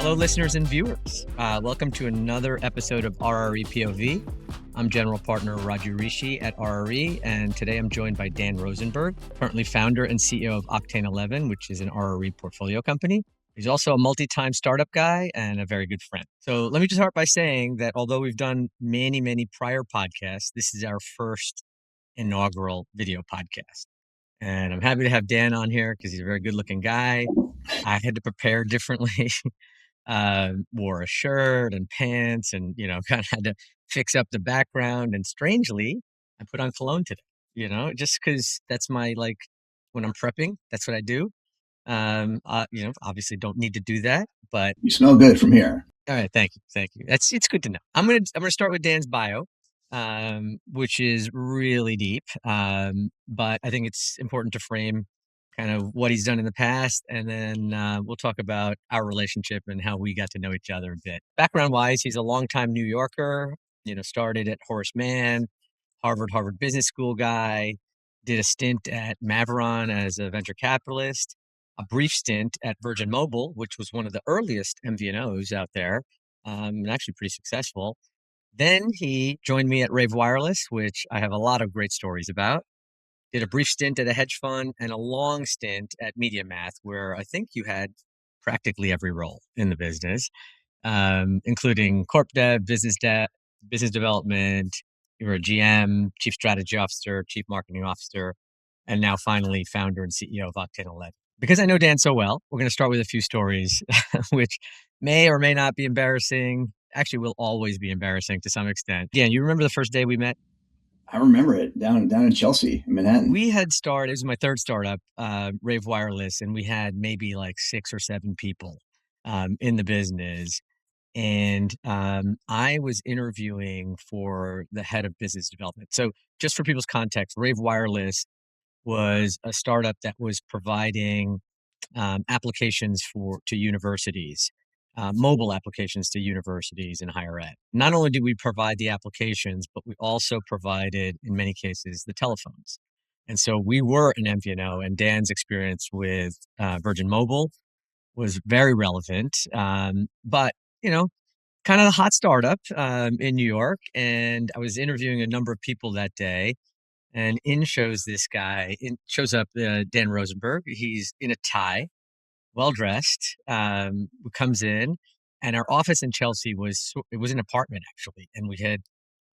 Hello, listeners and viewers. Welcome to another episode of RRE POV. I'm General Partner Raju Rishi at RRE, and today I'm joined by Dan Rosenberg, currently founder and CEO of Octane11, which is an RRE portfolio company. He's also a multi-time startup guy and a very good friend. So let me just start by saying that although we've done many prior podcasts, this is our first inaugural video podcast. And I'm happy to have Dan on here because he's a very good-looking guy. I had to prepare differently. Wore a shirt and pants and, kind of had to fix up the background. And strangely, I put on cologne today, just because that's my, when I'm prepping, that's what I do. Obviously don't need to do that, but you smell good from here. All right. Thank you. It's good to know. I'm going to start with Dan's bio, which is really deep. But I think it's important to frame kind of what he's done in the past. And then we'll talk about our relationship and how we got to know each other a bit. Background wise, he's a longtime New Yorker, started at Horace Mann, Harvard Business School guy, did a stint at Maveron as a venture capitalist, a brief stint at Virgin Mobile, which was one of the earliest MVNOs out there, and actually pretty successful. Then he joined me at Rave Wireless, which I have a lot of great stories about. Did a brief stint at a hedge fund and a long stint at MediaMath, where I think you had practically every role in the business, including corp dev, business development. You were a GM, chief strategy officer, chief marketing officer, and now finally founder and CEO of Octane11. Because I know Dan so well, we're going to start with a few stories, which may or may not be embarrassing. Actually, will always be embarrassing to some extent. Dan, you remember the first day we met? I remember it down in Chelsea, in Manhattan. We had started, it was my third startup, Rave Wireless, and we had maybe like 6 or 7 people in the business. And I was interviewing for the head of business development. So just for people's context, Rave Wireless was a startup that was providing applications to universities. Mobile applications to universities and higher ed. Not only did we provide the applications, but we also provided, in many cases, the telephones. And so we were an MVNO, and Dan's experience with Virgin Mobile was very relevant. But, kind of a hot startup in New York. And I was interviewing a number of people that day. And shows up Dan Rosenberg. He's in a tie, well-dressed, who comes in, and our office in Chelsea it was an apartment actually. And we had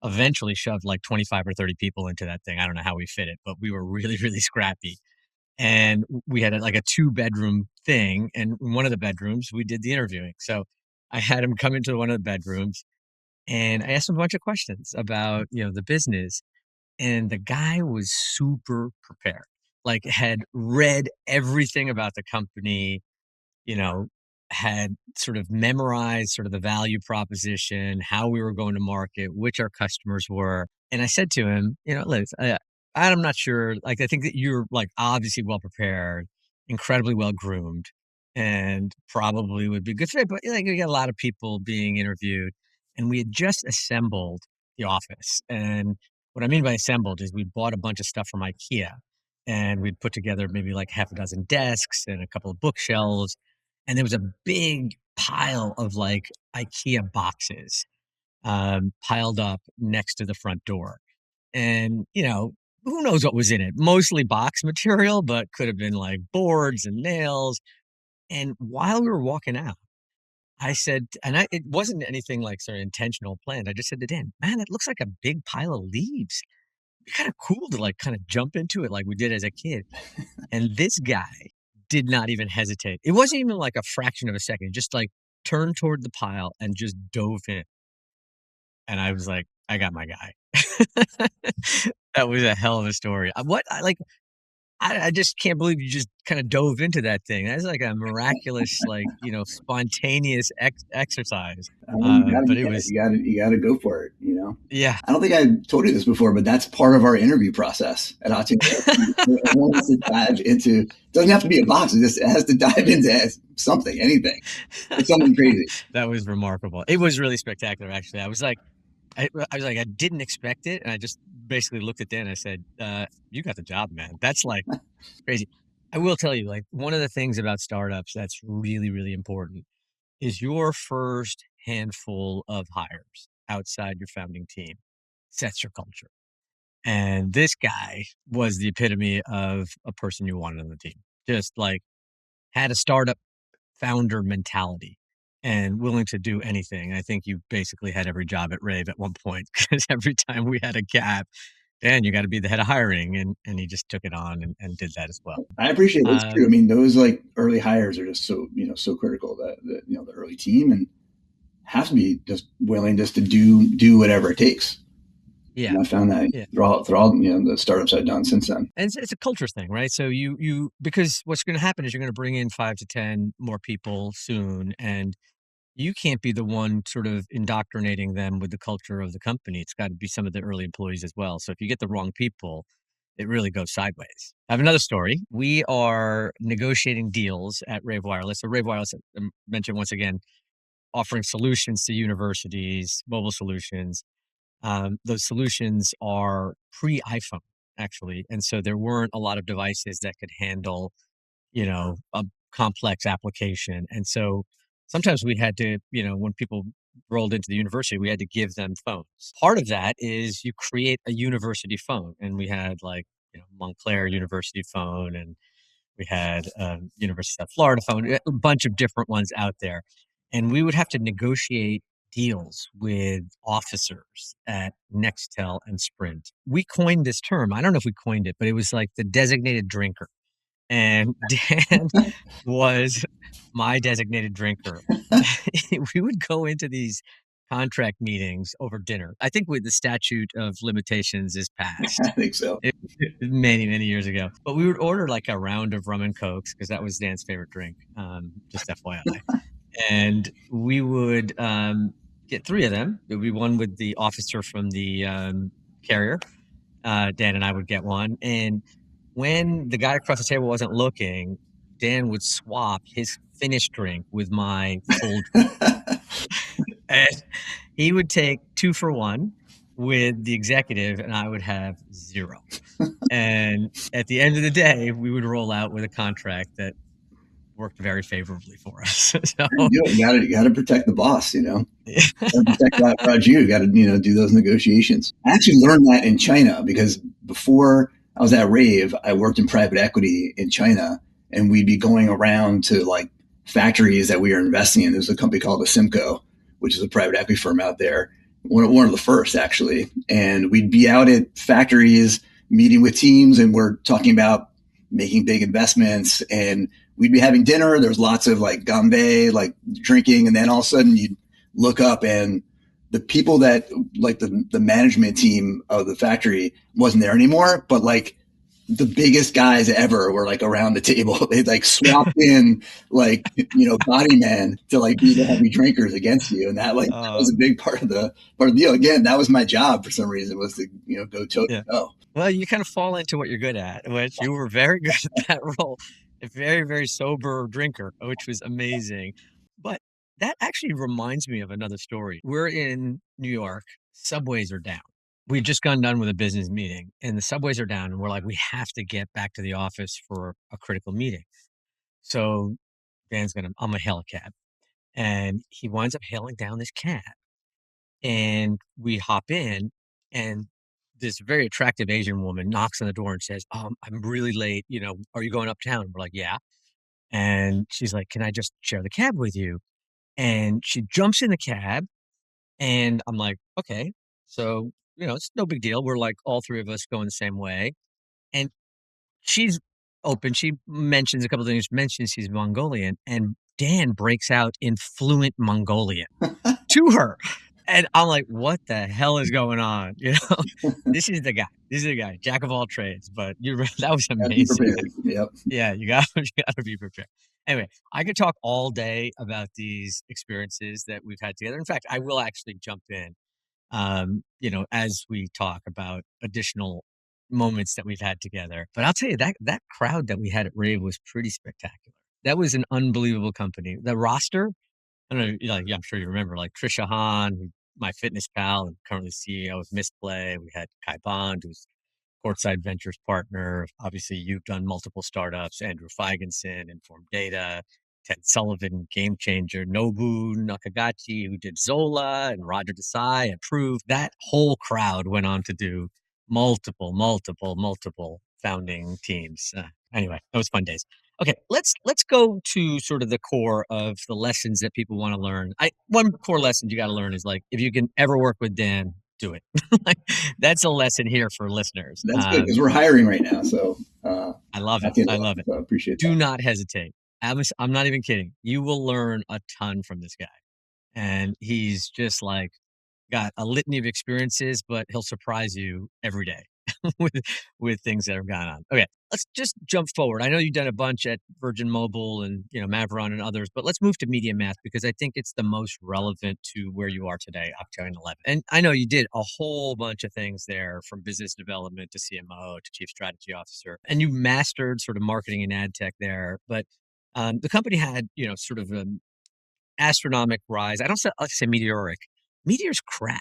eventually shoved like 25 or 30 people into that thing. I don't know how we fit it, but we were really scrappy. And we had a 2-bedroom thing. And in one of the bedrooms, we did the interviewing. So I had him come into one of the bedrooms and I asked him a bunch of questions about, the business. And the guy was super prepared, had read everything about the company, had sort of memorized sort of the value proposition, how we were going to market, which our customers were. And I said to him, Liz, I'm not sure, I think that you're obviously well prepared, incredibly well groomed, and probably would be a good fit. But we got a lot of people being interviewed, and we had just assembled the office. And what I mean by assembled is we bought a bunch of stuff from IKEA, and we'd put together maybe half a dozen desks and a couple of bookshelves. And there was a big pile of IKEA boxes piled up next to the front door. And, who knows what was in it? Mostly box material, but could have been boards and nails. And while we were walking out, I said, it wasn't anything sort of intentional planned. I just said to Dan, man, it looks like a big pile of leaves. It'd be kind of cool to kind of jump into it like we did as a kid. And this guy did not even hesitate. It wasn't even a fraction of a second, just turned toward the pile and just dove in. And I was like, I got my guy. That was a hell of a story. I just can't believe you just kind of dove into that thing. That's a miraculous, spontaneous exercise. But you gotta go for it. Yeah. I don't think I told you this before, but that's part of our interview process at Octane. Everyone has to dive into. It doesn't have to be a box. It has to dive into something, anything. It's something crazy. That was remarkable. It was really spectacular. Actually, I was like, I didn't expect it. And I just basically looked at Dan and I said, you got the job, man. That's crazy. I will tell you, one of the things about startups that's really, really important is your first handful of hires outside your founding team sets your culture. And this guy was the epitome of a person you wanted on the team. Just like had a startup founder mentality and willing to do anything. I think you basically had every job at Rave at one point because every time we had a gap, Dan, you got to be the head of hiring. And he just took it on and did that as well. I appreciate it. It's true. I Um, mean, those like early hires are just so, so critical that, the early team and have to be just willing just to do whatever it takes. yeah. And I found that Yeah. through all, the startups I've done since then. And it's a culture thing, right? So because what's going to happen is you're going to bring in 5 to 10 more people soon, and you can't be the one sort of indoctrinating them with the culture of the company. It's got to be some of the early employees as well. So if you get the wrong people, it really goes sideways. I have another story. We are negotiating deals at Rave Wireless. So Rave Wireless, I mentioned once again, offering solutions to universities, mobile solutions. Those solutions are pre-iPhone, actually, and so there weren't a lot of devices that could handle, a complex application, and so sometimes we had to, when people rolled into the university, we had to give them phones. Part of that is you create a university phone, and we had like, Montclair University phone, and we had University of Florida phone, a bunch of different ones out there, and we would have to negotiate deals with officers at Nextel and Sprint. We coined this term. I don't know if we coined it, but it was like the designated drinker. And Dan was my designated drinker. We would go into these contract meetings over dinner. I think with the statute of limitations is I passed. think so. Many, many years ago. But we would order like a round of rum and cokes because that was Dan's favorite drink, just FYI. And we would get 3 of them. It would be one with the officer from the carrier. Dan and I would get one. And when the guy across the table wasn't looking, Dan would swap his finished drink with my full drink. And he would take 2 for 1 with the executive, and I would have 0. And at the end of the day, we would roll out with a contract that worked very favorably for us. So, You got to protect the boss. Gotta protect Raju. You got to do those negotiations. I actually learned that in China because before I was at Rave, I worked in private equity in China, and we'd be going around to like factories that we were investing in. There's a company called Asimco, which is a private equity firm out there, one of the first actually. And we'd be out at factories meeting with teams, and we're talking about making big investments, and we'd be having dinner. There's lots of like gambé, like drinking, and then all of a sudden you'd look up and the people that like the management team of the factory wasn't there anymore, but like the biggest guys ever were like around the table. They like swapped in like, body men to like be the heavy drinkers against you. And that was a big part of the deal. Again, that was my job for some reason, was to, go toe to toe. Well, you kind of fall into what you're good at, which you were very good at that role. A very, very sober drinker, which was amazing. But that actually reminds me of another story. We're in New York, subways are down. We've just gone done with a business meeting and the subways are down, and we're like, we have to get back to the office for a critical meeting. So I'm gonna hail a cab. And he winds up hailing down this cab, and we hop in, and this very attractive Asian woman knocks on the door and says, I'm really late. Are you going uptown? We're like, yeah. And she's like, can I just share the cab with you? And she jumps in the cab, and I'm like, okay. So, it's no big deal. We're like all 3 of us going the same way. And she's open. She mentions a couple of things, mentions she's Mongolian, and Dan breaks out in fluent Mongolian to her. And I'm like, what the hell is going on? This is the guy. This is the guy, jack of all trades. But that was Gotta be amazing. prepared. Yep. Yeah, you gotta be prepared. Anyway, I could talk all day about these experiences that we've had together. In fact, I will actually jump in, as we talk about additional moments that we've had together. But I'll tell you that crowd that we had at Rave was pretty spectacular. That was an unbelievable company. The roster, I don't know, yeah, I'm sure you remember, like Trisha Hahn, my fitness pal and currently CEO of Misplay. We had Kai Bond, who's Courtside Ventures partner. Obviously, you've done multiple startups. Andrew Feigenson, Informed Data, Ted Sullivan, Game Changer, Nobu Nakagachi, who did Zola, and Roger Desai, Approved. That whole crowd went on to do multiple founding teams. Anyway, that was fun days. Okay, let's go to sort of the core of the lessons that people want to learn. One core lesson you got to learn is like, if you can ever work with Dan, do it. Like, that's a lesson here for listeners. That's good because we're hiring right now. So I love it. I love it. So I appreciate Do that. not hesitate. I'm not even kidding. You will learn a ton from this guy. And he's just like got a litany of experiences, but he'll surprise you every day with things that have gone on. Okay, let's just jump forward. I know you've done a bunch at Virgin Mobile and Mavron and others, but let's move to MediaMath because I think it's the most relevant to where you are today, Octane11. And I know you did a whole bunch of things there, from business development to CMO to chief strategy officer, and you mastered sort of marketing and ad tech there. But the company had sort of an astronomic rise. I don't like to say meteoric. Meteors crash.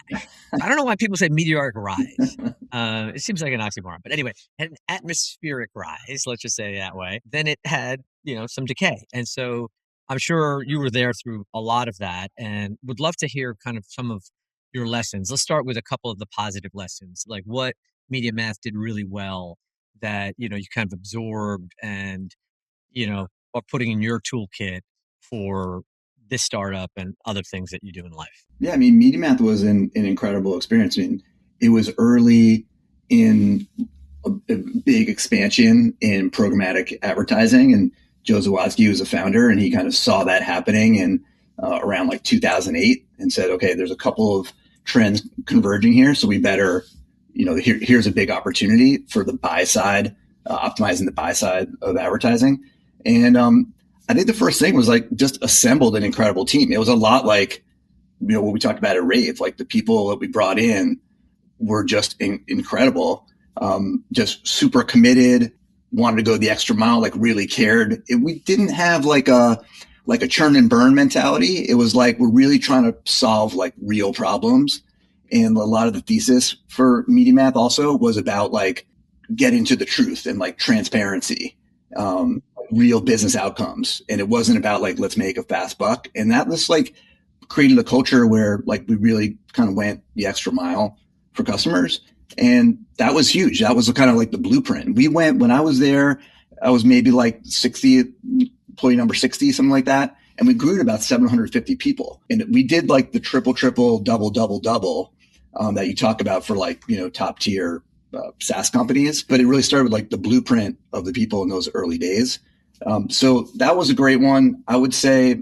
I don't know why people say meteoric rise. It seems like an oxymoron, but anyway, had an atmospheric rise, let's just say it that way. Then it had, some decay. And so I'm sure you were there through a lot of that and would love to hear kind of some of your lessons. Let's start with a couple of the positive lessons, like what MediaMath did really well that, you kind of absorbed and, are putting in your toolkit for this startup and other things that you do in life. Yeah, I mean, MediaMath was an incredible experience. I mean, it was early in a big expansion in programmatic advertising, and Joe Zawadzki was a founder, and he kind of saw that happening in around like 2008 and said, okay, there's a couple of trends converging here, so we better, here's a big opportunity for the buy side, optimizing the buy side of advertising. And I think the first thing was like just assembled an incredible team. It was a lot like, what we talked about at Rave, like the people that we brought in were just incredible, just super committed, wanted to go the extra mile, like really cared. We didn't have like a churn and burn mentality. It was like, we're really trying to solve like real problems. And a lot of the thesis for MediaMath also was about like getting to the truth and like transparency, real business outcomes. And it wasn't about like, let's make a fast buck. And that was like created a culture where like we really kind of went the extra mile for customers. And that was huge. That was kind of like the blueprint. When I was there, I was maybe like 60, employee number 60, something like that. And we grew to about 750 people. And we did like the triple, double that you talk about for like, top tier SaaS companies. But it really started with like the blueprint of the people in those early days. So that was a great one. I would say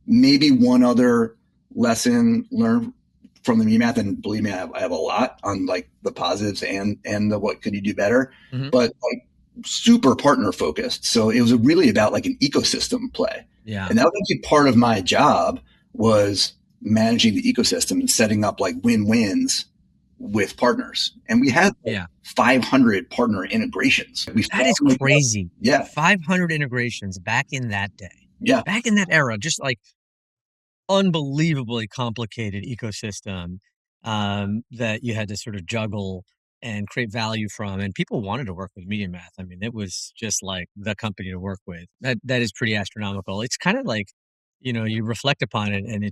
maybe one other lesson learned from the MediaMath, and believe me, I have a lot on like the positives and the what could you do better, but like super partner focused. So it was really about like an ecosystem play. Yeah. And that was actually part of my job, was managing the ecosystem and setting up like win-wins with partners. And we had 500 partner integrations. That is crazy. Yeah. 500 integrations back in that day. Yeah. Back in that era, just like unbelievably complicated ecosystem that you had to sort of juggle and create value from. And people wanted to work with MediaMath. I mean, it was just like the company to work with. That is pretty astronomical. It's kind of like, you reflect upon it, and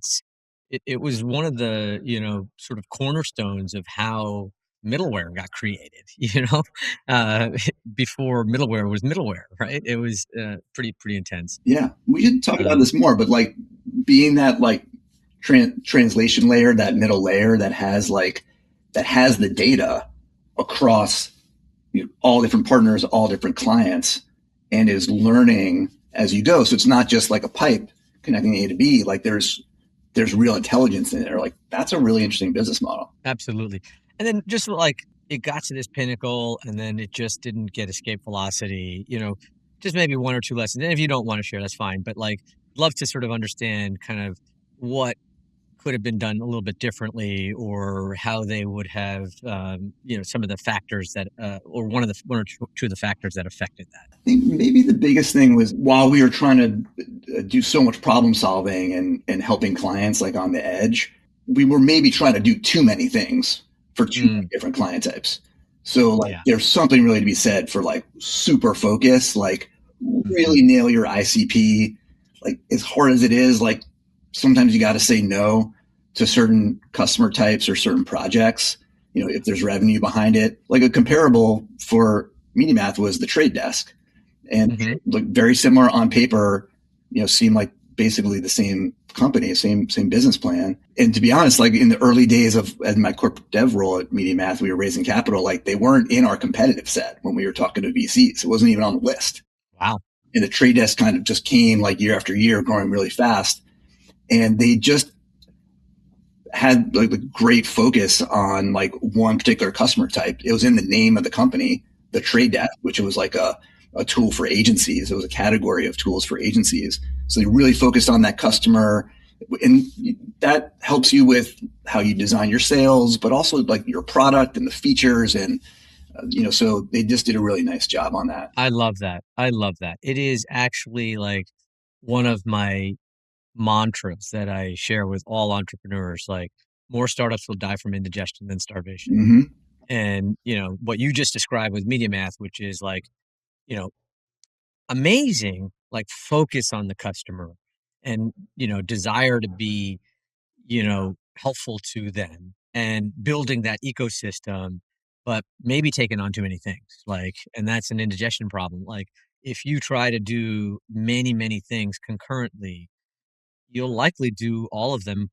it was one of the, sort of cornerstones of how middleware got created, before middleware was middleware, right? It was pretty intense. Yeah. We should talk about this more, but like being that like translation layer, that middle layer that has the data across all different partners, all different clients, and is learning as you go. So it's not just like a pipe connecting A to B. Like there's real intelligence in there. Like that's a really interesting business model. Absolutely. And then just like it got to this pinnacle and then it just didn't get escape velocity, just maybe one or two lessons. And if you don't want to share, that's fine. But like, love to sort of understand kind of what could have been done a little bit differently, or how they would have, some of the factors that, or one or two of the factors that affected that. I think maybe the biggest thing was, while we were trying to do so much problem solving and helping clients like on the edge, we were maybe trying to do too many things for too many different client types. So like there's something really to be said for like super focus, like really nail your ICP, like as hard as it is, like sometimes you got to say no to certain customer types or certain projects, if there's revenue behind it. Like a comparable for MediaMath was the trade desk, and look very similar on paper, seem like basically the same company, same business plan. And to be honest, like in the early days of my corporate dev role at MediaMath, we were raising capital. Like they weren't in our competitive set when we were talking to VCs. It wasn't even on the list. Wow. And the trade desk kind of just came like year after year, growing really fast. And they just had like a great focus on like one particular customer type. It was in the name of the company, the trade desk, which was like a tool for agencies. It was a category of tools for agencies. So they really focused on that customer, and that helps you with how you design your sales, but also like your product and the features. And, so they just did a really nice job on that. I love that. It is actually like one of my mantras that I share with all entrepreneurs. Like, more startups will die from indigestion than starvation. Mm-hmm. And, what you just described with MediaMath, which is like, amazing, like focus on the customer and, desire to be, helpful to them and building that ecosystem, but maybe taking on too many things. Like, and that's an indigestion problem. Like, if you try to do many, many things concurrently, you'll likely do all of them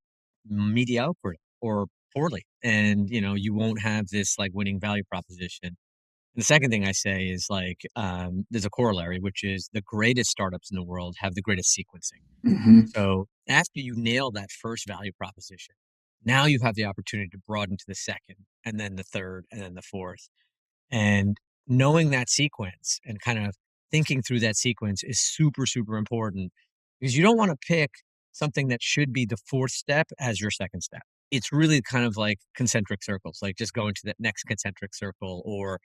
mediocre or poorly. And, you won't have this like winning value proposition. The second thing I say is like, there's a corollary, which is the greatest startups in the world have the greatest sequencing. Mm-hmm. So after you nail that first value proposition, now you have the opportunity to broaden to the second and then the third and then the fourth. And knowing that sequence and kind of thinking through that sequence is super, super important, because you don't want to pick something that should be the fourth step as your second step. It's really kind of like concentric circles, like just going to that next concentric circle, or,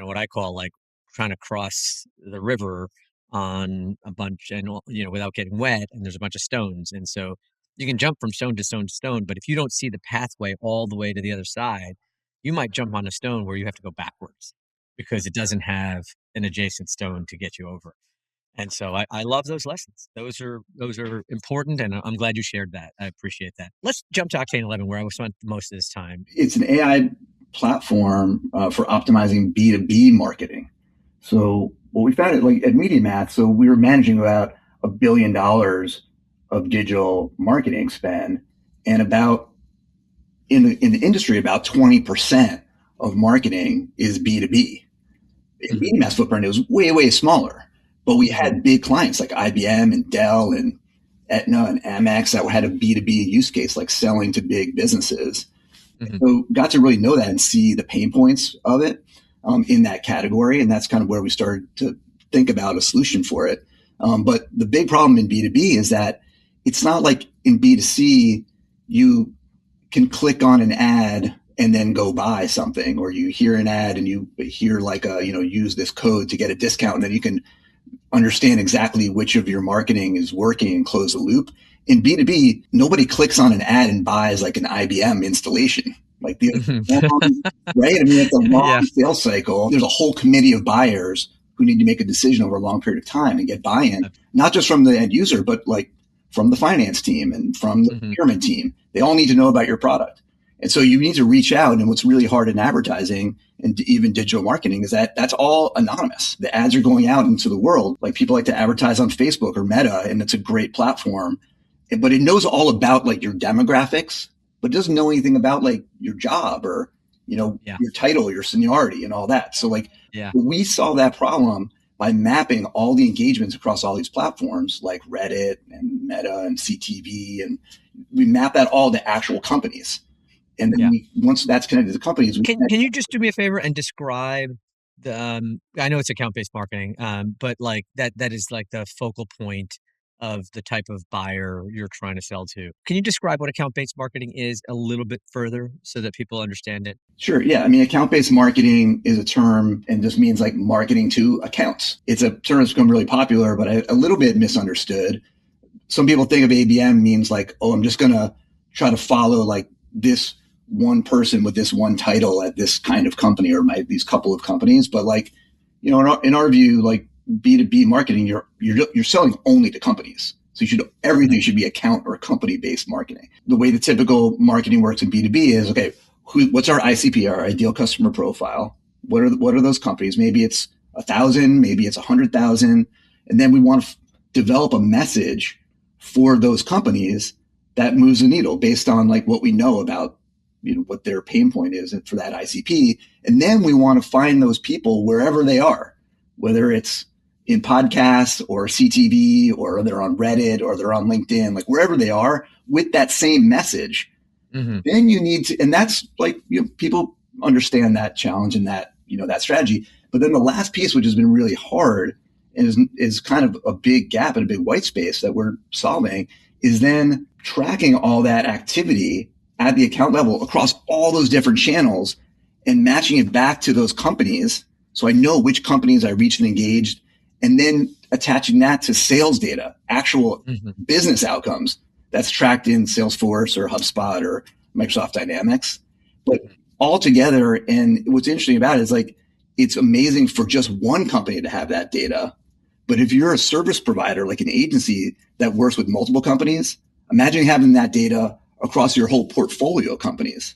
what I call like trying to cross the river on a bunch and, without getting wet, and there's a bunch of stones. And so you can jump from stone to stone to stone, but if you don't see the pathway all the way to the other side, you might jump on a stone where you have to go backwards because it doesn't have an adjacent stone to get you over. And so I love those lessons. Those are important, and I'm glad you shared that. I appreciate that. Let's jump to Octane11, where I spent most of this time. It's an AI platform for optimizing B2B marketing. So what we found like at MediaMath, so we were managing about $1 billion of digital marketing spend, and about in the industry, about 20% of marketing is B2B. In MediaMath's footprint, it was way, way smaller. But we had big clients like IBM and Dell and Aetna and Amex that had a B2B use case, like selling to big businesses. So got to really know that and see the pain points of it in that category. And that's kind of where we started to think about a solution for it. But the big problem in B2B is that it's not like in B2C, you can click on an ad and then go buy something, or you hear an ad and you hear like use this code to get a discount, and then you can understand exactly which of your marketing is working and close the loop. In B2B, nobody clicks on an ad and buys like an IBM installation. Like the right? I mean, it's a long sales cycle. There's a whole committee of buyers who need to make a decision over a long period of time and get buy-in, not just from the end user, but like from the finance team and from the procurement team. They all need to know about your product. And so you need to reach out. And what's really hard in advertising and even digital marketing is that that's all anonymous. The ads are going out into the world. Like people like to advertise on Facebook or Meta, and it's a great platform, but it knows all about like your demographics, but it doesn't know anything about like your job or, your title, your seniority and all that. So like we solve that problem by mapping all the engagements across all these platforms like Reddit and Meta and CTV. And we map that all to actual companies. And then once that's connected to companies, can you just do me a favor and describe the? I know it's account-based marketing, but like that is like the focal point of the type of buyer you're trying to sell to. Can you describe what account-based marketing is a little bit further so that people understand it? Sure. Yeah. I mean, account-based marketing is a term and just means like marketing to accounts. It's a term that's become really popular, but a little bit misunderstood. Some people think of ABM means like, oh, I'm just going to try to follow like this one person with this one title at this kind of company or these couple of companies. But like, in our view, like B2B marketing, you're selling only to companies. So everything should be account or company based marketing. The way the typical marketing works in B2B is, okay, what's our ICP, our ideal customer profile? What are those companies? Maybe it's 1,000, maybe it's 100,000. And then we want to develop a message for those companies that moves the needle based on like what we know about, what their pain point is for that ICP. And then we want to find those people wherever they are, whether it's in podcasts or CTV or they're on Reddit or they're on LinkedIn, like wherever they are with that same message. Then you need to, and that's like, people understand that challenge and that, that strategy. But then the last piece, which has been really hard and is kind of a big gap and a big white space that we're solving, is then tracking all that activity at the account level across all those different channels and matching it back to those companies. So I know which companies I reached and engaged, and then attaching that to sales data, actual business outcomes that's tracked in Salesforce or HubSpot or Microsoft Dynamics, but all together. And what's interesting about it is like, it's amazing for just one company to have that data. But if you're a service provider, like an agency that works with multiple companies, imagine having that data across your whole portfolio of companies.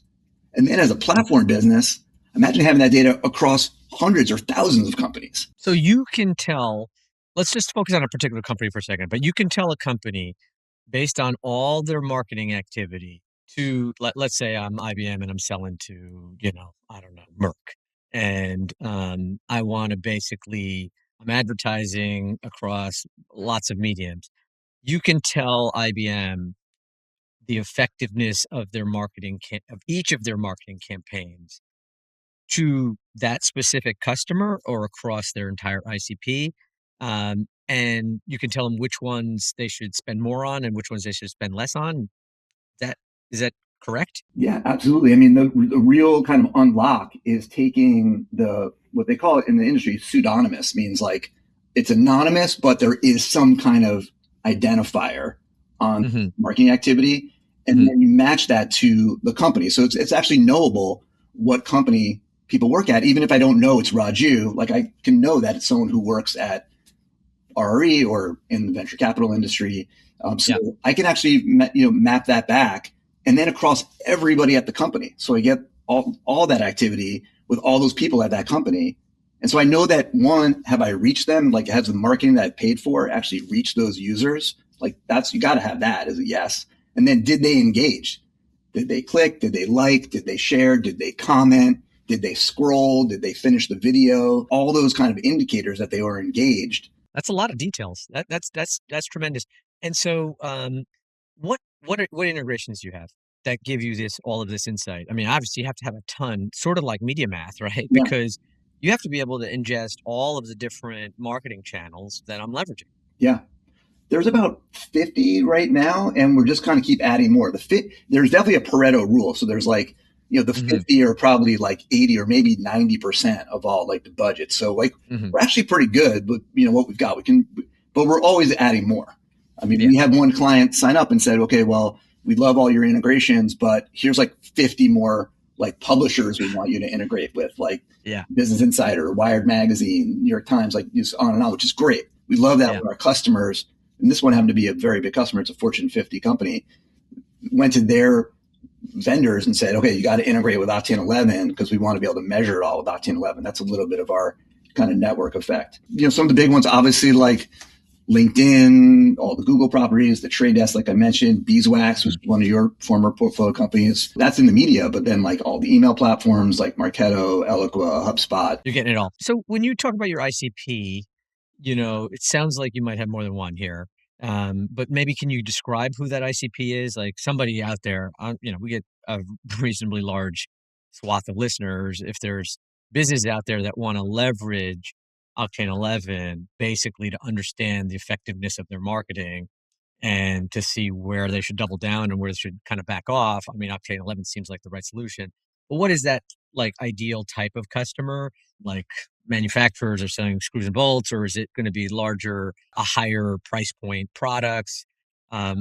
And then as a platform business, imagine having that data across hundreds or thousands of companies. So you can tell, let's just focus on a particular company for a second, but you can tell a company based on all their marketing activity to, let's say I'm IBM and I'm selling to, I don't know, Merck. And I want to basically, I'm advertising across lots of mediums. You can tell IBM the effectiveness of their marketing, of each of their marketing campaigns to that specific customer or across their entire ICP. And you can tell them which ones they should spend more on and which ones they should spend less on. Is that correct? Yeah, absolutely. I mean, the real kind of unlock is taking what they call it in the industry, pseudonymous, means like it's anonymous, but there is some kind of identifier on marketing activity. And then you match that to the company. So it's actually knowable what company people work at. Even if I don't know it's Raju, like I can know that it's someone who works at RRE or in the venture capital industry. I can actually map that back and then across everybody at the company. So I get all that activity with all those people at that company. And so I know that, one, have I reached them? Like, has the marketing that I paid for actually reached those users? Like, you got to have that as a yes. And then did they engage? Did they click? Did they like? Did they share? Did they comment? Did they scroll? Did they finish the video? All those kind of indicators that they were engaged. That's a lot of details. That's tremendous. And so, what integrations do you have that give you all of this insight? I mean, obviously you have to have a ton, sort of like MediaMath, right? Yeah. Because you have to be able to ingest all of the different marketing channels that I'm leveraging. Yeah. There's about 50 right now, and we're just kind of keep adding more. There's definitely a Pareto rule. So there's like, the 50 are probably like 80 or maybe 90% of all like the budget. So like we're actually pretty good, but what we've got, but we're always adding more. I mean, we had one client sign up and said, okay, well, we love all your integrations, but here's like 50 more like publishers we want you to integrate with, like Business Insider, Wired Magazine, New York Times, like just on and on, which is great. We love that with our customers. And this one happened to be a very big customer. It's a Fortune 50 company. Went to their vendors and said, okay, you got to integrate with Octane11 because we want to be able to measure it all with Octane11. That's a little bit of our kind of network effect. Some of the big ones, obviously, like LinkedIn, all the Google properties, the Trade Desk, like I mentioned, Beeswax was one of your former portfolio companies. That's in the media, but then like all the email platforms like Marketo, Eloqua, HubSpot. You're getting it all. So when you talk about your ICP, it sounds like you might have more than one here. But maybe can you describe who that ICP is? Like somebody out there, we get a reasonably large swath of listeners. If there's businesses out there that want to leverage Octane11 basically to understand the effectiveness of their marketing and to see where they should double down and where they should kind of back off. I mean, Octane11 seems like the right solution. But what is that like ideal type of customer? Like manufacturers are selling screws and bolts, or is it going to be larger, a higher price point products?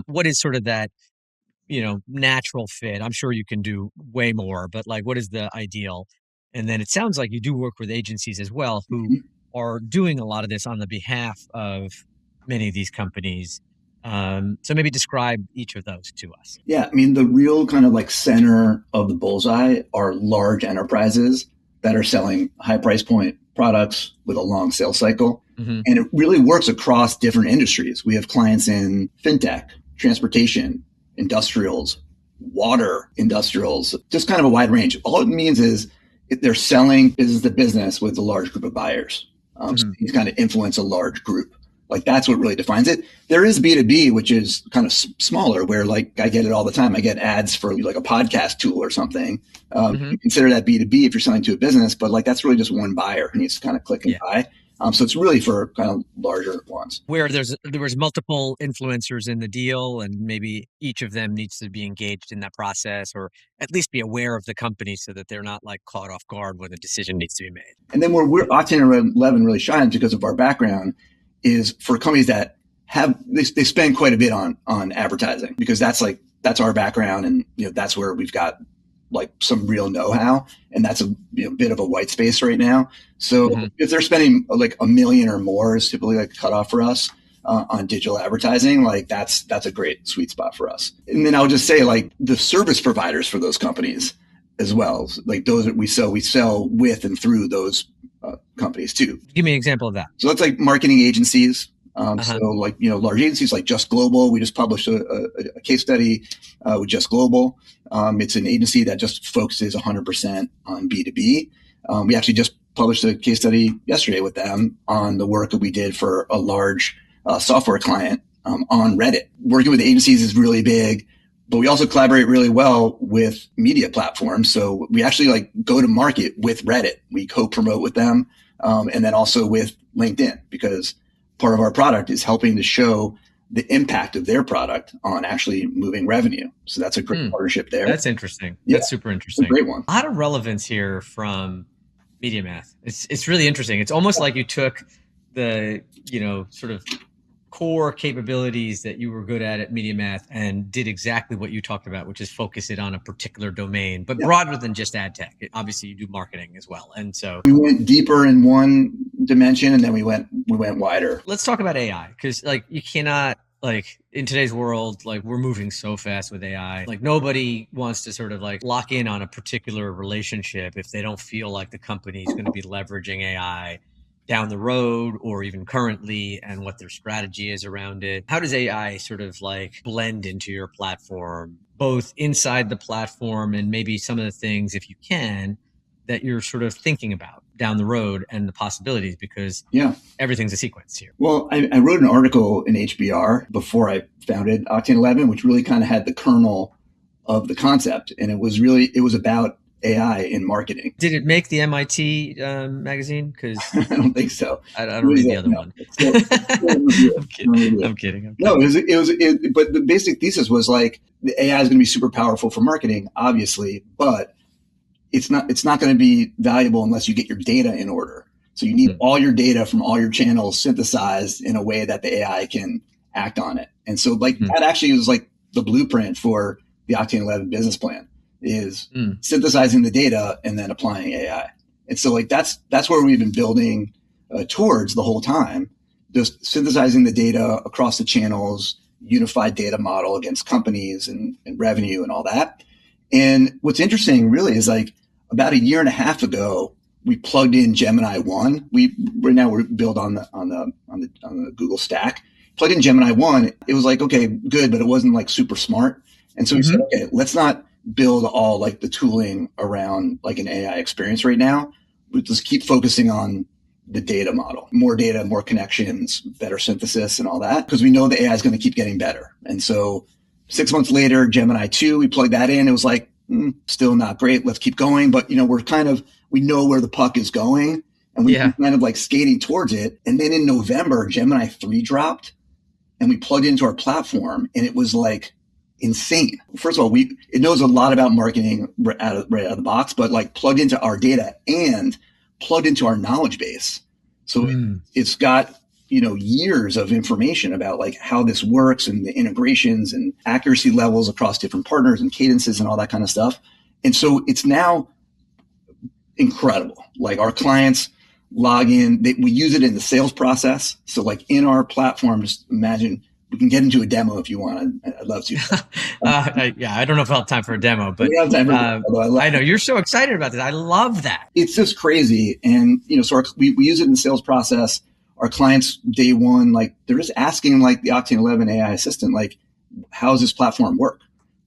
What is sort of that, natural fit? I'm sure you can do way more, but like, what is the ideal? And then it sounds like you do work with agencies as well who are doing a lot of this on the behalf of many of these companies. So maybe describe each of those to us. Yeah, I mean, the real kind of like center of the bullseye are large enterprises that are selling high price point products with a long sales cycle. Mm-hmm. And it really works across different industries. We have clients in fintech, transportation, industrials, water industrials, just kind of a wide range. All it means is they're selling business to business with a large group of buyers. So you kind of influence a large group. Like that's what really defines it. There is B2B, which is kind of smaller, where like I get it all the time. I get ads for like a podcast tool or something. You consider that B2B if you're selling to a business, but like that's really just one buyer who needs to kind of click and buy. So it's really for kind of larger ones. Where there was multiple influencers in the deal, and maybe each of them needs to be engaged in that process, or at least be aware of the company so that they're not like caught off guard when a decision needs to be made. And then where Octane11 really shines because of our background is for companies that have they spend quite a bit on advertising, because that's our background, and that's where we've got like some real know-how, and that's a bit of a white space right now. So if they're spending like $1 million or more is typically like a cutoff for us on digital advertising, like that's a great sweet spot for us. And then I'll just say like the service providers for those companies as well, like those that we sell with and through those companies too. Give me an example of that. So that's like marketing agencies. So like, large agencies like Just Global, we just published a case study with Just Global. It's an agency that just focuses 100% on B2B. We actually just published a case study yesterday with them on the work that we did for a large software client on Reddit. Working with agencies is really big, but we also collaborate really well with media platforms. So we actually like go to market with Reddit. We co-promote with them, and then also with LinkedIn, because part of our product is helping to show the impact of their product on actually moving revenue. So that's a great partnership there. That's interesting. Yeah, that's super interesting. It's a great one. A lot of relevance here from MediaMath. It's really interesting. It's almost like you took the, sort of core capabilities that you were good at MediaMath and did exactly what you talked about, which is focus it on a particular domain, but broader than just ad tech. Obviously, you do marketing as well. And so we went deeper in one dimension, and then we went wider. Let's talk about AI, because like you cannot, like in today's world, like we're moving so fast with AI, like nobody wants to sort of like lock in on a particular relationship if they don't feel like the company is going to be leveraging AI down the road or even currently, and what their strategy is around it. How does AI sort of like blend into your platform, both inside the platform and maybe some of the things, if you can, that you're sort of thinking about down the road and the possibilities, because everything's a sequence here. Well, I wrote an article in HBR before I founded Octane11, which really kind of had the kernel of the concept. And it was about AI in marketing. Did it make the MIT magazine? Because I don't think so. I don't read the other one. I'm kidding. No, but the basic thesis was like the AI is going to be super powerful for marketing, obviously, but it's not going to be valuable unless you get your data in order. So you need all your data from all your channels synthesized in a way that the AI can act on it. And so like that actually was like the blueprint for the Octane11 business plan, is synthesizing the data and then applying AI. And so like that's where we've been building towards the whole time, just synthesizing the data across the channels, unified data model against companies and revenue and all that. And what's interesting really is like about a year and a half ago, we plugged in Gemini 1. Right now we're built on the Google stack. Plugged in Gemini 1. It was like, okay, good, but it wasn't like super smart. And so we said, okay, let's not build all like the tooling around like an AI experience right now. We just keep focusing on the data model, more data, more connections, better synthesis and all that, because we know the AI is going to keep getting better. And so 6 months later, Gemini 2, we plugged that in. It was like, still not great. Let's keep going. But, we know where the puck is going, and we're kind of like skating towards it. And then in November, Gemini 3 dropped, and we plugged into our platform, and it was like insane. First of all, it knows a lot about marketing right out of the box, but like plugged into our data and plugged into our knowledge base. So it's got, years of information about like how this works and the integrations and accuracy levels across different partners and cadences and all that kind of stuff. And so it's now incredible. Like our clients log in, we use it in the sales process. So like in our platform, just imagine We can get into a demo if you want. I'd love to. Yeah, I don't know if I'll have time for a demo, We but don't have time for I know you're so excited about this. I love that. It's just crazy. And, so we use it in the sales process. Our clients, day one, like they're just asking like the Octane11 AI assistant, like, how does this platform work?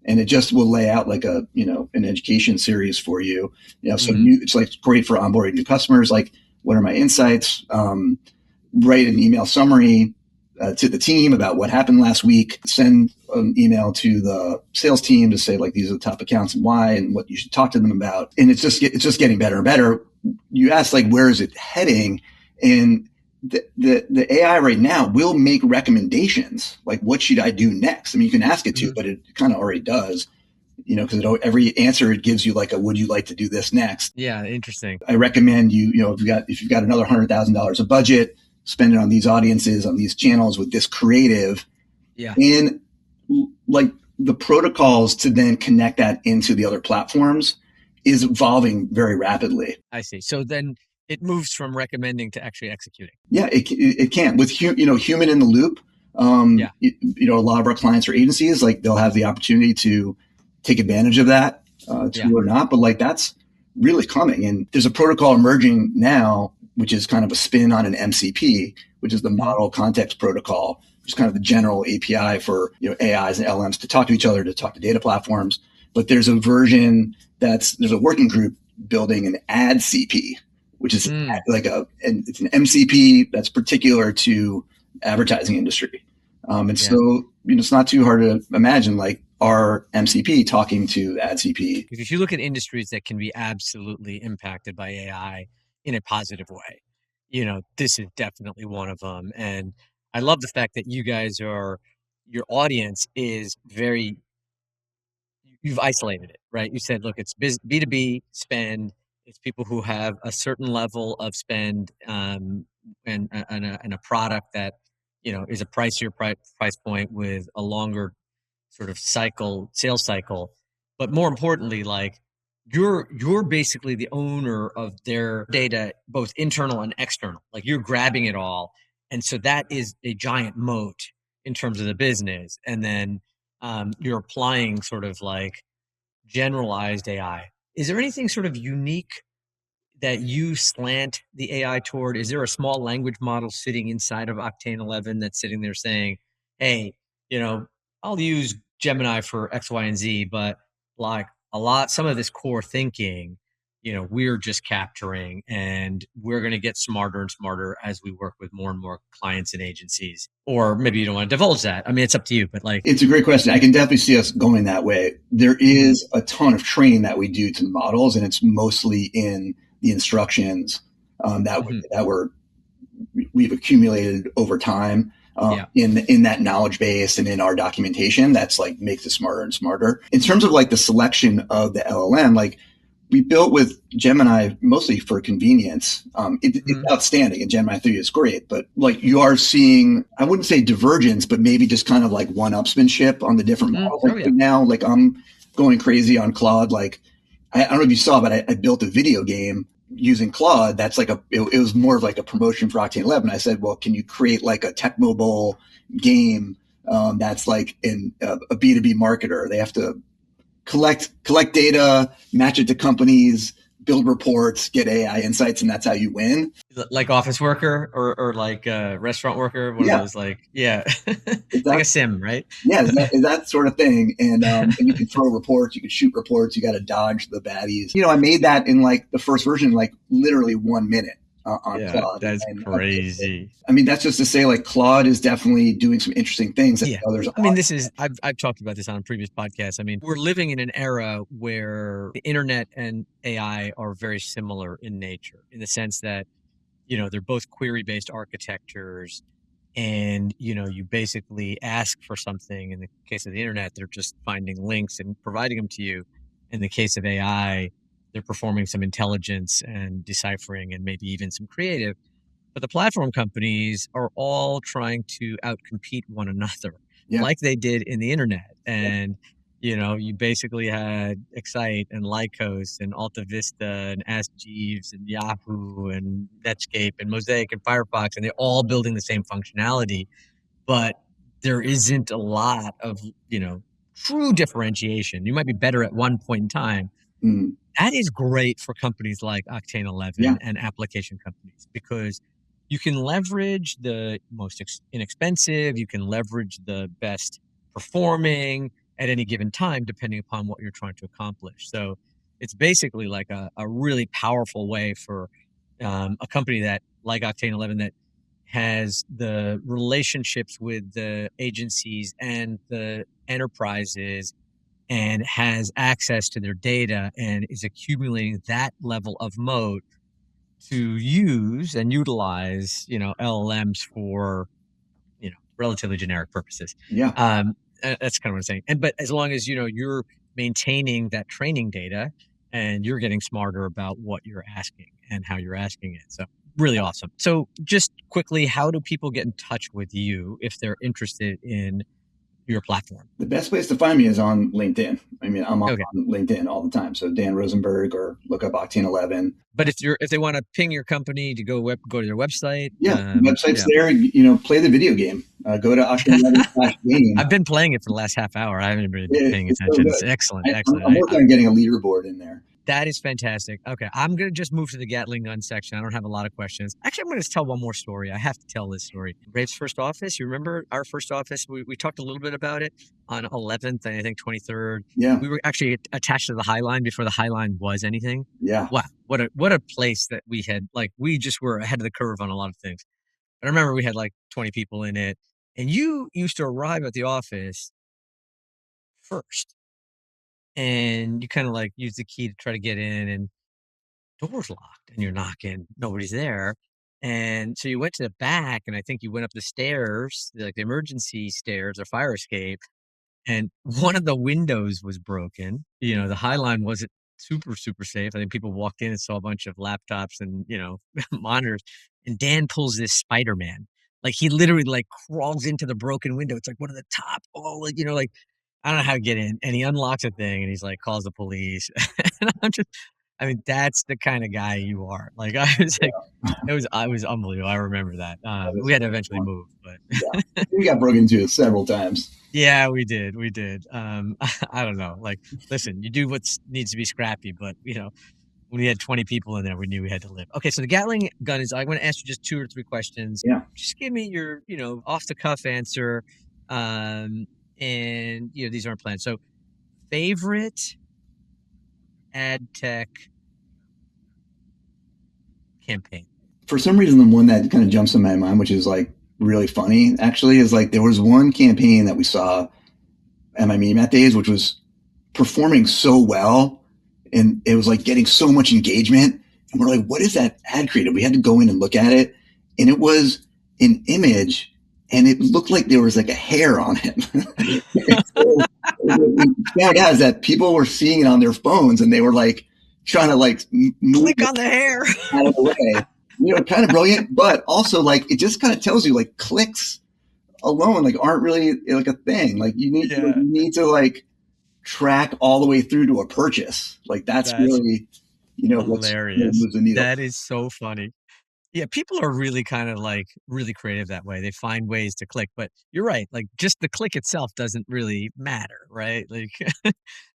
And it just will lay out like an education series for you. So it's like great for onboarding new customers. Like, what are my insights? Write an email summary to the team about what happened last week. Send an email to the sales team to say like, these are the top accounts and why, and what you should talk to them about. And it's just getting better and better. You ask like, where is it heading? And the AI right now will make recommendations. Like, what should I do next? I mean, you can ask it to, but it kind of already does, because every answer it gives you like a, would you like to do this next? Yeah. Interesting. I recommend if you've got another $100,000 of budget, spend it on these audiences, on these channels with this creative. Yeah. And like the protocols to then connect that into the other platforms is evolving very rapidly. I see. So then it moves from recommending to actually executing. Yeah, it can with human in the loop. A lot of our clients or agencies, like they'll have the opportunity to take advantage of that, or not. But like that's really coming, and there's a protocol emerging now, which is kind of a spin on an MCP, which is the Model Context Protocol, which is kind of the general API for AIs and LMs to talk to each other, to talk to data platforms. But there's a version there's a working group building an ad CP, which is it's an MCP that's particular to advertising industry. So it's not too hard to imagine like our MCP talking to the ad CP. If you look at industries that can be absolutely impacted by AI in a positive way, this is definitely one of them. And I love the fact that your audience is you've isolated it, right? You said, look, it's B2B spend. It's people who have a certain level of spend and a product that, is a pricier price point with a longer sort of sales cycle. But more importantly, like you're basically the owner of their data, both internal and external. Like you're grabbing it all. And so that is a giant moat in terms of the business. And then you're applying sort of like generalized AI. Is there anything sort of unique that you slant the AI toward? Is there a small language model sitting inside of Octane11 that's sitting there saying, hey, I'll use Gemini for X, Y, and Z, but like some of this core thinking, we're just capturing, and we're going to get smarter and smarter as we work with more and more clients and agencies? Or maybe you don't want to divulge that. I mean, it's up to you, but like, it's a great question. I can definitely see us going that way. There is a ton of training that we do to the models, and it's mostly in the instructions we've accumulated over time in that knowledge base and in our documentation. That's like makes it smarter and smarter. In terms of like the selection of the LLM, like we built with Gemini mostly for convenience. It's outstanding, and Gemini 3 is great, but like you are seeing, I wouldn't say divergence, but maybe just kind of like one-upsmanship on the different models. Now, like I'm going crazy on Claude. Like I don't know if you saw, but I built a video game using Claude. That's like it was more of like a promotion for Octane11. I said, well, can you create like a tech mobile game that's like a B2B marketer? They have to collect data, match it to companies, build reports, get AI insights, and that's how you win. Like office worker or like restaurant worker, one of those it's like a sim, right? Yeah, that sort of thing. And you can throw reports, you can shoot reports, you got to dodge the baddies. I made that in like the first version, like literally 1 minute on Claude. That's crazy. I mean, that's just to say like Claude is definitely doing some interesting things that others. I mean, I've talked about this on previous podcasts. I mean, we're living in an era where the internet and AI are very similar in nature, in the sense that, they're both query-based architectures, and, you basically ask for something. In the case of the internet, they're just finding links and providing them to you. In the case of AI, they're performing some intelligence and deciphering and maybe even some creative. But the platform companies are all trying to outcompete one another, like they did in the internet. And, you basically had Excite and Lycos and Alta Vista and Ask Jeeves and Yahoo and Netscape and Mosaic and Firefox, and they're all building the same functionality. But there isn't a lot of, true differentiation. You might be better at one point in time. Mm. That is great for companies like Octane11 Yeah. and application companies, because you can leverage the most inexpensive, you can leverage the best performing at any given time, depending upon what you're trying to accomplish. So it's basically like a really powerful way for a company that, like Octane11, that has the relationships with the agencies and the enterprises and has access to their data and is accumulating that level of moat to use and utilize, LLMs for, relatively generic purposes. Yeah. That's kind of what I'm saying. But as long as, you're maintaining that training data and you're getting smarter about what you're asking and how you're asking it. So really awesome. So just quickly, how do people get in touch with you if they're interested in your platform? The best place to find me is on LinkedIn. I mean, I'm on Okay. LinkedIn all the time. So Dan Rosenberg, or look up Octane11. But if they want to ping your company to go to their website, website's there. Play the video game. Go to Octane11/game. I've been playing it for the last half hour. I haven't really been paying It's so attention. good. It's excellent. I'm working on getting a leaderboard in there. That is fantastic. Okay, I'm going to just move to the Gatling gun section. I don't have a lot of questions. Actually, I'm going to tell one more story. I have to tell this story. Rave's first office, you remember our first office? We talked a little bit about it on 11th and I think 23rd. Yeah. We were actually attached to the High Line before the High Line was anything. Yeah. Wow, what a place that we had. Like, we just were ahead of the curve on a lot of things. I remember we had like 20 people in it, and you used to arrive at the office first. And you kind of like use the key to try to get in, and door's locked and you're knocking, nobody's there. And so you went to the back, and I think you went up the stairs, like the emergency stairs or fire escape, and one of the windows was broken. The High Line wasn't super, super safe. I think people walked in and saw a bunch of laptops and, monitors. And Dan pulls this Spider-Man. Like, he literally like crawls into the broken window. It's like one of the top, like, I don't know how to get in. And he unlocks a thing and he's like, calls the police. And that's the kind of guy you are. Like, I was like, I was unbelievable. I remember that. We had to eventually move, but yeah, we got broken into several times. Yeah, we did. I don't know. Like, listen, you do what needs to be scrappy, but when we had 20 people in there, we knew we had to live. Okay, so the Gatling gun is. I'm going to ask you just 2 or 3 questions. Yeah. Just give me your, off the cuff answer. And these aren't planned. So, favorite ad tech campaign? For some reason, the one that kind of jumps in my mind, which is like really funny, actually, is like there was one campaign that we saw at my MediaMath days, which was performing so well, and it was like getting so much engagement. And we're like, what is that ad creative? We had to go in and look at it, and it was an image, and it looked like there was like a hair on it. So, what we found out is that people were seeing it on their phones, and they were like trying to like click on the hair out of the way. Kind of brilliant, but also like it just kind of tells you like clicks alone like aren't really like a thing. Like you need to like track all the way through to a purchase. Like that's really hilarious. Moves the needle. That is so funny. Yeah, people are really kind of like really creative that way. They find ways to click, but you're right. Like, just the click itself doesn't really matter, right? Like,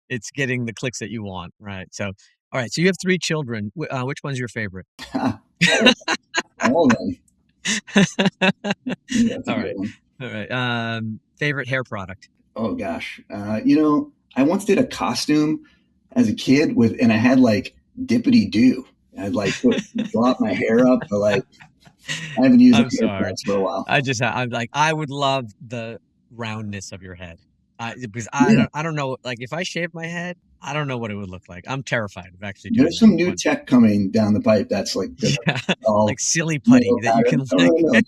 it's getting the clicks that you want, right? So, all right. So you have 3 children. Which one's your favorite? All of them. All right. All right. Favorite hair product? Oh gosh. I once did a costume as a kid and I had like dippity doo. I'd like drop my hair up, but like I haven't used hair products for a while. I would love the roundness of your head. Because I don't know, like if I shaved my head, I don't know what it would look like. I'm terrified of actually doing There's some new tech coming down the pipe that's like like silly putty that you can like.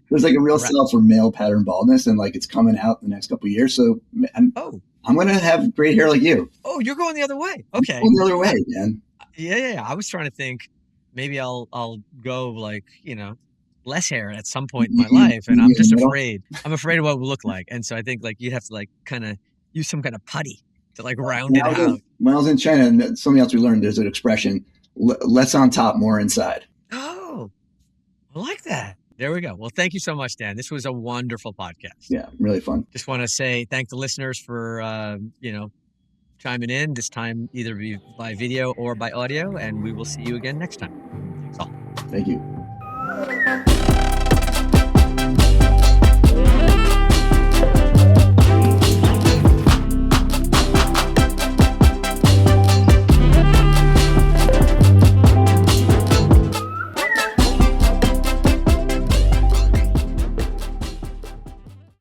There's like a real sell for male pattern baldness, and like it's coming out in the next couple of years. So I'm gonna have great hair like you. Oh, you're going the other way. Okay, I'm going the other way, man. Yeah. I was trying to think maybe I'll go like less hair at some point in my life, and I'm just afraid. I'm afraid of what it will look like, and so I think like you'd have to like kind of use some kind of putty to like round it out. When I was in China, and something else we learned, there's an expression: less on top, more inside. Oh, I like that. There we go. Well, thank you so much, Dan. This was a wonderful podcast. Yeah, really fun. Just want to say thank the listeners for, chiming in, this time either by video or by audio, and we will see you again next time. Thanks all. Thank you.